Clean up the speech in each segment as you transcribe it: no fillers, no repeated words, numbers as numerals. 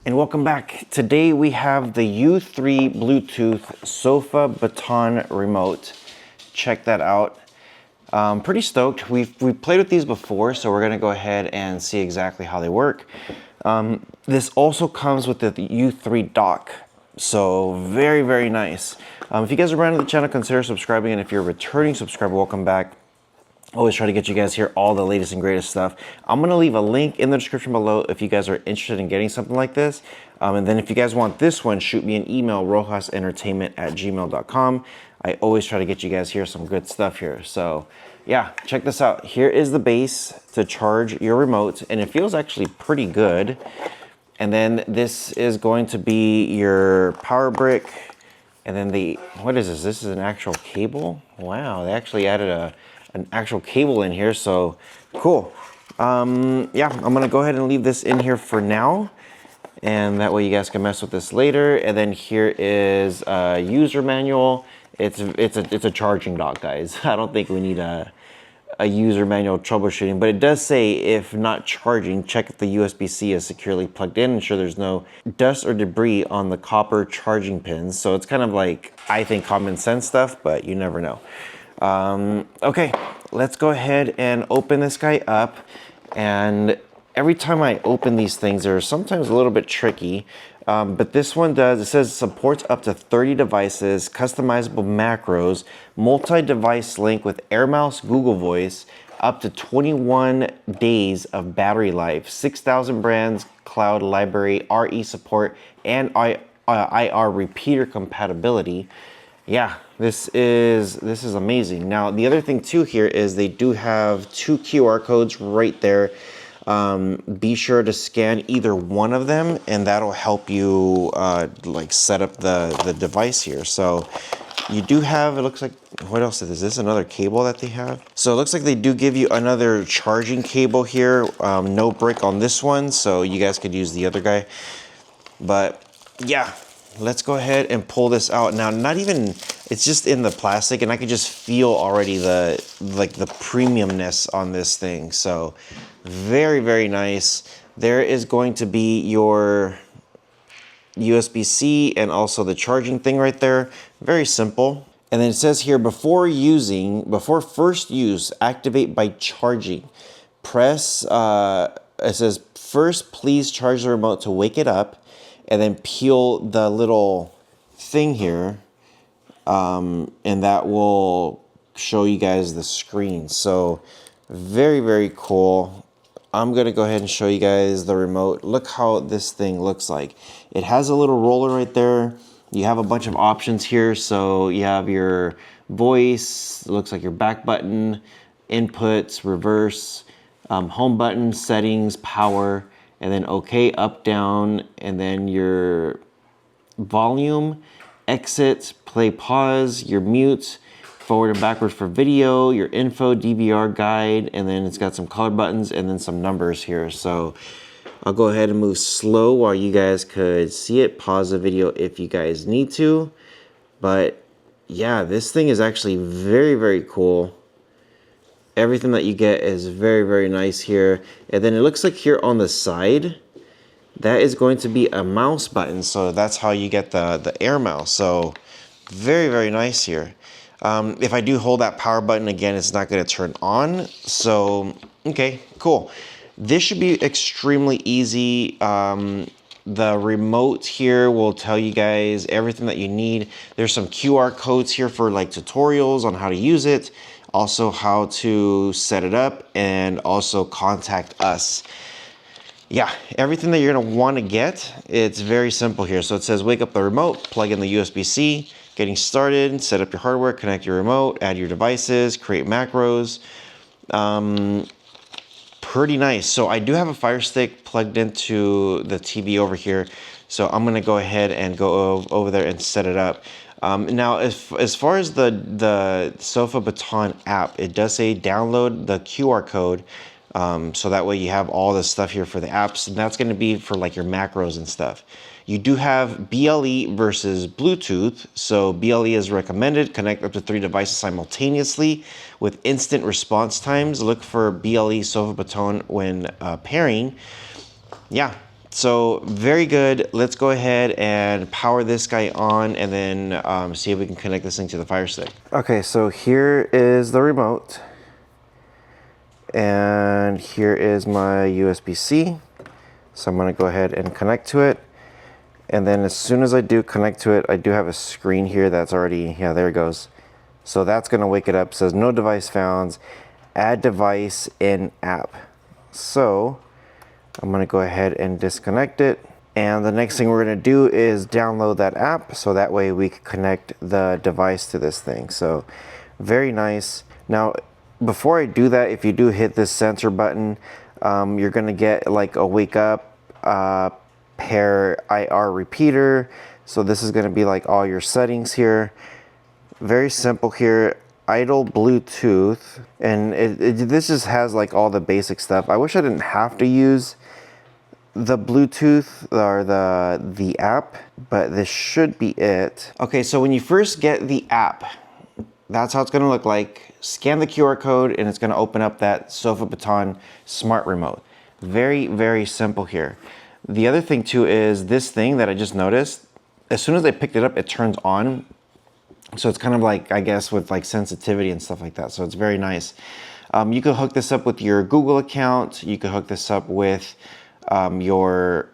And welcome back. Today we have the U3 Bluetooth SofaBaton Remote. Check that out. Pretty stoked. We've played with these before, so we're gonna go ahead and see exactly how they work. This also comes with the U3 dock, so very, very nice. If you guys are brand new to the channel, consider subscribing, and if you're a returning subscriber, welcome back. Always try to get you guys here all the latest and greatest stuff. I'm gonna leave a link in the description below if you guys are interested in getting something like this. And then if you guys want this one, shoot me an email, rohasentertainment@gmail.com. I always try to get you guys here some good stuff here. So yeah, check this out. Here is the base to charge your remote, and it feels actually pretty good. And then this is going to be your power brick. And then what is this? This is an actual cable. Wow, they actually added an actual cable in here, so cool. Yeah, I'm gonna go ahead and leave this in here for now, and that way you guys can mess with this later. And then here is a user manual. It's a charging dock, guys. I don't think we need a user manual troubleshooting, but it does say if not charging, check if the USB-C is securely plugged in. Ensure there's no dust or debris on the copper charging pins. So it's kind of like, I think, common sense stuff, but you never know. Okay, let's go ahead and open this guy up. And every time I open these things, they're sometimes a little bit tricky. But this one does, it says supports up to 30 devices, customizable macros, multi-device link with AirMouse, Google Voice, up to 21 days of battery life, 6,000 brands, cloud library, RE support, and IR repeater compatibility. Yeah, this is amazing. Now, the other thing too here is they do have 2 QR codes right there. Be sure to scan either one of them, and that'll help you like set up the device here. So you do have, it looks like, what else is this? Another cable that they have. So it looks like they do give you another charging cable here. No brick on this one, so you guys could use the other guy. But yeah, let's go ahead and pull this out. Now, not even, it's just in the plastic, and I could just feel already the premiumness on this thing. So very, very nice. There is going to be your USB-C and also the charging thing right there. Very simple. And then it says here, before first use, activate by charging. Press, it says, first please charge the remote to wake it up, and then peel the little thing here, and that will show you guys the screen. So very, very cool. I'm gonna go ahead and show you guys the remote. Look how this thing looks like. It has a little roller right there. You have a bunch of options here. So you have your voice, it looks like your back button, inputs, reverse, home button, settings, power, and then OK, up, down, and then your volume, exit, play, pause, your mute, forward and backward for video, your info, DVR guide, and then it's got some color buttons and then some numbers here. So I'll go ahead and move slow while you guys could see it. Pause the video if you guys need to. But yeah, this thing is actually very, very cool. Everything that you get is very, very nice here. And then it looks like here on the side, that is going to be a mouse button. So that's how you get the air mouse. So very, very nice here. If I do hold that power button again, it's not going to turn on. So, okay, cool. This should be extremely easy. The remote here will tell you guys everything that you need. There's some QR codes here for like tutorials on how to use it. Also how to set it up, and also contact us. Yeah, everything that you're gonna wanna get, it's very simple here. So it says wake up the remote, plug in the USB-C, getting started, set up your hardware, connect your remote, add your devices, create macros. Pretty nice. So I do have a Fire Stick plugged into the TV over here. So I'm gonna go ahead and go over there and set it up. Now, as far as the SofaBaton app, it does say download the QR code. So that way you have all this stuff here for the apps, and that's gonna be for like your macros and stuff. You do have BLE versus Bluetooth. So BLE is recommended. Connect up to 3 devices simultaneously with instant response times. Look for BLE SofaBaton when pairing. Yeah, So very good. Let's go ahead and power this guy on and then see if we can connect this thing to the Fire Stick. Okay, so here is the remote. And here is my USB-C. So I'm gonna go ahead and connect to it. And then as soon as I do connect to it, I do have a screen here that's already, yeah, there it goes. So that's gonna wake it up. It says no device found, add device in app. So I'm gonna go ahead and disconnect it. And the next thing we're gonna do is download that app so that way we can connect the device to this thing. So very nice. Now, before I do that, if you do hit this sensor button, you're gonna get like a wake up, pair IR repeater. So this is gonna be like all your settings here. Very simple here. Idle Bluetooth, and this just has like all the basic stuff. I wish I didn't have to use the Bluetooth or the app, but this should be it. Okay, so when you first get the app, that's how it's gonna look like. Scan the QR code and it's gonna open up that SofaBaton smart remote. Very, very simple here. The other thing too is this thing that I just noticed, as soon as I picked it up, it turns on. So it's kind of like, I guess, with like sensitivity and stuff like that. So it's very nice. You could hook this up with your Google account. You could hook this up with your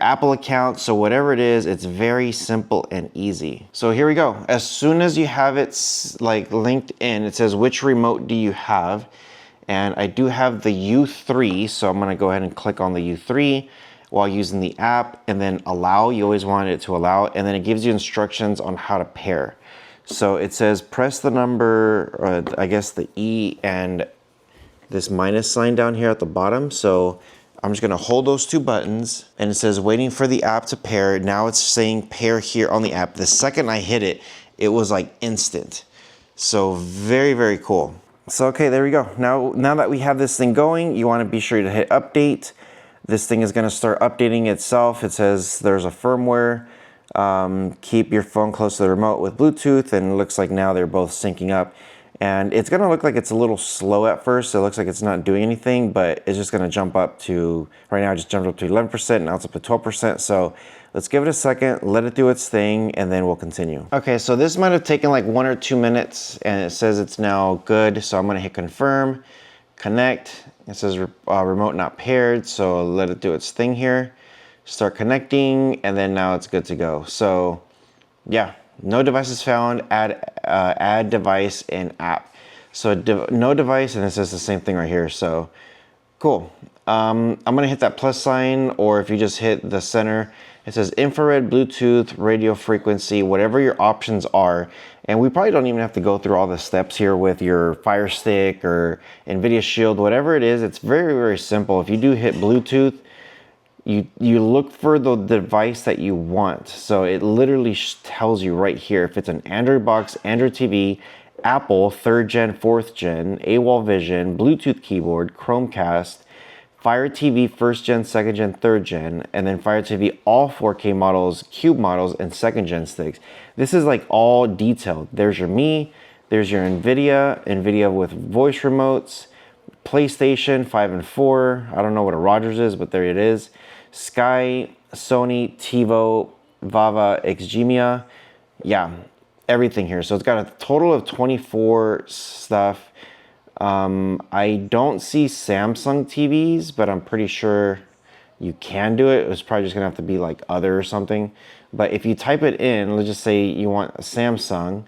Apple account. So whatever it is, it's very simple and easy. So here we go. As soon as you have it like linked in, it says, which remote do you have? And I do have the U3. So I'm gonna go ahead and click on the U3 while using the app, and then allow. You always want it to allow. And then it gives you instructions on how to pair. So it says press the number, I guess the E and this minus sign down here at the bottom. So I'm just gonna hold those two buttons, and it says waiting for the app to pair. Now it's saying pair here on the app. The second I hit it, it was like instant. So very, very cool. So okay, there we go. Now that we have this thing going, you wanna be sure to hit update. This thing is gonna start updating itself. It says there's a firmware. Keep your phone close to the remote with Bluetooth, and it looks like now they're both syncing up. And it's gonna look like it's a little slow at first. So it looks like it's not doing anything, but it's just gonna jump up to, right now it just jumped up to 11%, now it's up to 12%. So let's give it a second, let it do its thing, and then we'll continue. Okay, so this might have taken like 1 or 2 minutes, and it says it's now good. So I'm gonna hit confirm, connect. It says remote not paired, so let it do its thing here. Start connecting, and then now it's good to go. So yeah, no devices found, add device in app. So no device, and it says the same thing right here. So cool. I'm gonna hit that plus sign, or if you just hit the center, it says infrared, Bluetooth, radio frequency, whatever your options are. And we probably don't even have to go through all the steps here with your Fire Stick or NVIDIA Shield, whatever it is. It's very, very simple. If you do hit Bluetooth, you look for the device that you want. So it literally tells you right here if it's an Android box, Android TV, Apple 3rd gen, 4th gen, AWOL Vision, Bluetooth keyboard, Chromecast, Fire TV 1st gen, 2nd gen, 3rd gen, and then Fire TV all 4K models, Cube models, and 2nd gen sticks. This is like all detailed. There's your Mi, there's your NVIDIA with voice remotes, PlayStation 5 and 4. I don't know what a Rogers is, but there it is. Sky, Sony, TiVo, Vava, Xgemia. Yeah, everything here. So it's got a total of 24 stuff. I don't see Samsung TVs, but I'm pretty sure you can do it. It's probably just gonna have to be like other or something. But if you type it in, let's just say you want a Samsung.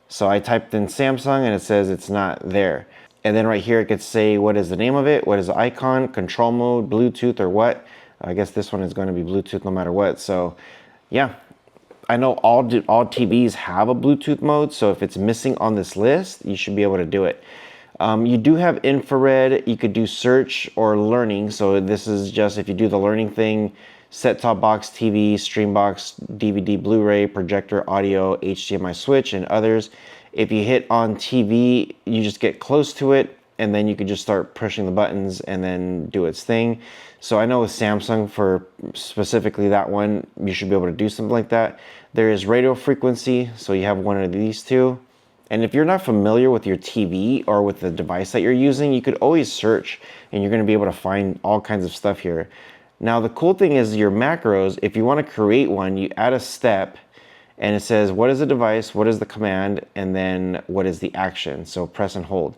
So I typed in Samsung and it says it's not there. And then right here it could say what is the name of it, what is the icon, control mode, Bluetooth, or what. I guess this one is going to be Bluetooth no matter what. So yeah, I know all TVs have a Bluetooth mode. So if it's missing on this list, you should be able to do it. You do have infrared. You could do search or learning. So this is just if you do the learning thing, set-top box, TV, stream box, DVD, Blu-ray, projector, audio, HDMI switch, and others. If you hit on TV, you just get close to it, and then you can just start pushing the buttons and then do its thing. So I know with Samsung, for specifically that one, you should be able to do something like that. There is radio frequency, so you have one of these two. And if you're not familiar with your TV or with the device that you're using, you could always search, and you're gonna be able to find all kinds of stuff here. Now the cool thing is your macros, if you want to create one, you add a step and it says what is the device, what is the command, and then what is the action. So press and hold.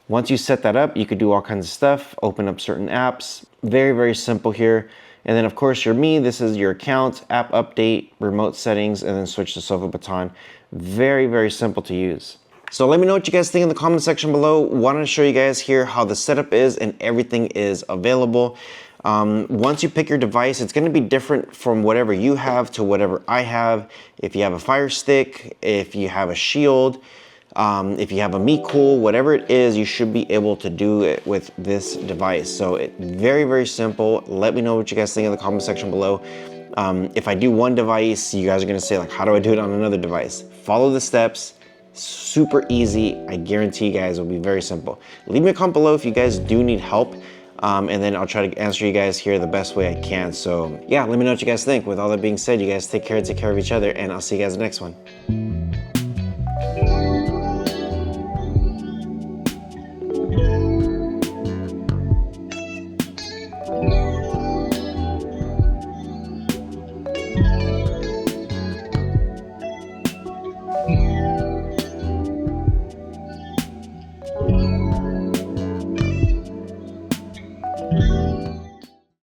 Once you set that up, you could do all kinds of stuff, open up certain apps. Very, very simple here. And then of course your me, this is your account, app update, remote settings, and then switch to SofaBaton. Very, very simple to use. So let me know what you guys think in the comment section below. Wanted to show you guys here how the setup is and everything is available. Once you pick your device, it's going to be different from whatever you have to whatever I have. If you have a Fire Stick, if you have a Shield, if you have a Me Cool, whatever it is, you should be able to do it with this device. So very, very simple. Let me know what you guys think in the comment section below. If I do one device, you guys are going to say like, how do I do it on another device? Follow the steps. Super easy. I guarantee you guys it will be very simple. Leave me a comment below if you guys do need help. And then I'll try to answer you guys here the best way I can. So yeah, let me know what you guys think. With all that being said, you guys take care of each other, and I'll see you guys in the next one.